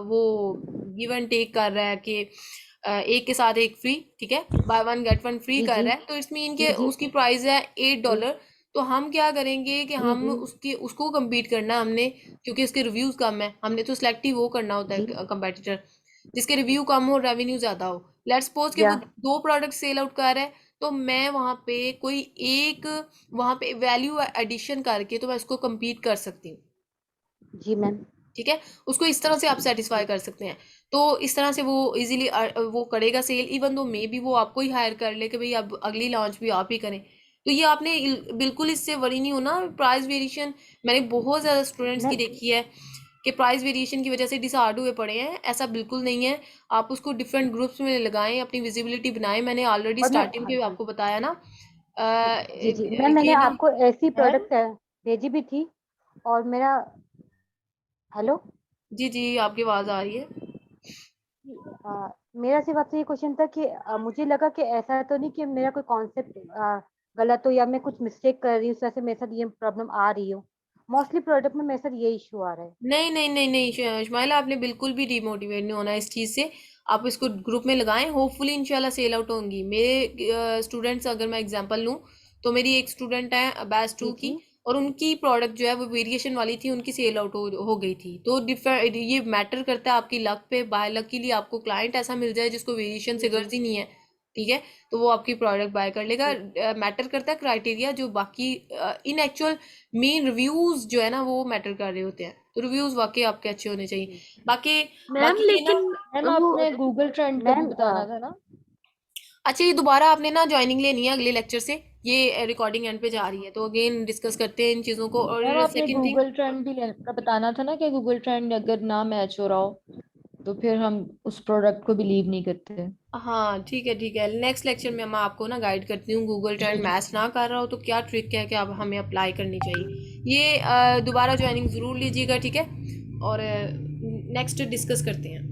Speaker 1: वो गिव एंड टेक कर रहा है कि एक के साथ एक फ्री, ठीक है, buy one get one free
Speaker 7: जी,
Speaker 1: कर
Speaker 7: जी।
Speaker 1: रहा है, तो इसमें इनके
Speaker 7: जी, जी।
Speaker 1: उसकी प्राइस है $8। तो हम क्या करेंगे कि
Speaker 7: जी,
Speaker 1: हम
Speaker 7: जी।
Speaker 1: उसको कम्पीट करना है हमने, क्योंकि उसके रिव्यूज कम है, हमने तो सिलेक्टिव वो करना होता
Speaker 7: जी।
Speaker 1: है कंपेटिटर जिसके रिव्यू कम हो, रेवेन्यू ज्यादा हो। लेट्स सपोज कि वो
Speaker 7: या
Speaker 1: दो प्रोडक्ट सेल आउट कर रहा है, तो मैं वहां पे कोई एक वहां पे वैल्यू एडिशन करके तो मैं उसको कम्पीट कर सकती हूँ,
Speaker 7: जी मैम।
Speaker 1: ठीक है। उसको इस तरह से आप सेटिस्फाई कर सकते हैं। तो इस तरह से वो इजीली वो करेगा cell, even though may be वो आपको ही हायर कर ले कि भाई अब अगली लॉन्च भी आप ही करें। तो ये आपने बिल्कुल इससे वरी नहीं होना। प्राइस वेरिएशन मैंने बहुत ज़्यादा स्टूडेंट्स की
Speaker 7: मैम
Speaker 1: देखी है कि प्राइस वेरिएशन की वजह से डिसहार्ड हुए पड़े हैं। ऐसा बिल्कुल नहीं है। आप उसको डिफरेंट ग्रुप्स में लगाएं, अपनी विजिबिलिटी बनाएं। मैंने ऑलरेडी
Speaker 7: और मैं
Speaker 1: स्टार्टिंग
Speaker 7: हाँ
Speaker 1: में
Speaker 7: जी।
Speaker 1: आपको बताया ना,
Speaker 7: जी, जी। मैम मैंने
Speaker 1: ये ना
Speaker 7: आपको ऐसी
Speaker 1: है।
Speaker 7: प्रोडक्ट भेजी भी थी और मेरा हेलो
Speaker 1: जी जी, आपकी आवाज़ आ रही है।
Speaker 7: मेरा सिर्फ आपसे ये क्वेश्चन था कि मुझे लगा कि ऐसा तो नहीं कि मेरा कोई कॉन्सेप्ट गलत हो या मैं कुछ मिस्टेक कर रही हूँ, इस वजह से मेरे साथ ये प्रॉब्लम आ रही हो। मोस्टली प्रोडक्ट में मेरे साथ ये इशू आ रहा है।
Speaker 1: नहीं नहीं नहीं नहीं शुमाइला, आपने बिल्कुल भी डिमोटिवेट नहीं होना इस चीज़ से। आप इसको ग्रुप में लगाएं, होपफुली इंशाल्लाह सेल आउट होंगी। मेरे स्टूडेंट्स अगर मैं एग्जांपल लूँ, तो मेरी एक स्टूडेंट है बैच 2
Speaker 7: जी,
Speaker 1: की,
Speaker 7: जी।
Speaker 1: और उनकी प्रोडक्ट जो है वो वेरिएशन वाली थी, उनकी सेल आउट हो गई थी। तो डिफरेंट ये मैटर करता है आपकी लक पे। बाय लकीली आपको क्लाइंट ऐसा मिल जाए जिसको वेरिएशन
Speaker 7: जी,
Speaker 1: से
Speaker 7: जी।
Speaker 1: गर्ज ही नहीं है, ठीक है, तो वो आपकी प्रोडक्ट बाय कर लेगा।
Speaker 7: जी।
Speaker 1: मैटर करता है क्राइटेरिया, जो बाकी इन एक्चुअल मेन रिव्यूज जो है ना वो मैटर कर रहे होते हैं। तो रिव्यूज वाकई आपके अच्छे होने चाहिए।
Speaker 7: जी।
Speaker 1: बाकी
Speaker 5: मैम
Speaker 1: बाकी ये ना,
Speaker 5: लेकिन
Speaker 8: मैम
Speaker 5: वो
Speaker 8: आपने गूगल ट्रेंड का भी
Speaker 7: मैम
Speaker 8: बताना था ना।
Speaker 1: अच्छा ये दोबारा आपने ना ज्वाइनिंग लेनी है अगले लेक्चर से। ये रिकॉर्डिंग एंड पे जा रही है, तो अगेन डिस्कस करते हैं इन चीज़ों को।
Speaker 8: मैम
Speaker 1: और
Speaker 8: आपने
Speaker 1: सेकंड थिंग,
Speaker 8: गूगल ट्रेंड भी का बताना था ना कि गूगल ट्रेंड अगर ना मैच हो रहा हो तो फिर हम उस प्रोडक्ट को बिलीव नहीं करते।
Speaker 1: हाँ ठीक है, नेक्स्ट लेक्चर में मैं आपको ना गाइड करती हूँ। गूगल ट्रेंड मैच ना कर रहा हो तो क्या ट्रिक है कि आप हमें अप्लाई करनी चाहिए। ये दोबारा ज्वाइनिंग ज़रूर लीजिएगा, ठीक है। और नेक्स्ट डिस्कस करते हैं।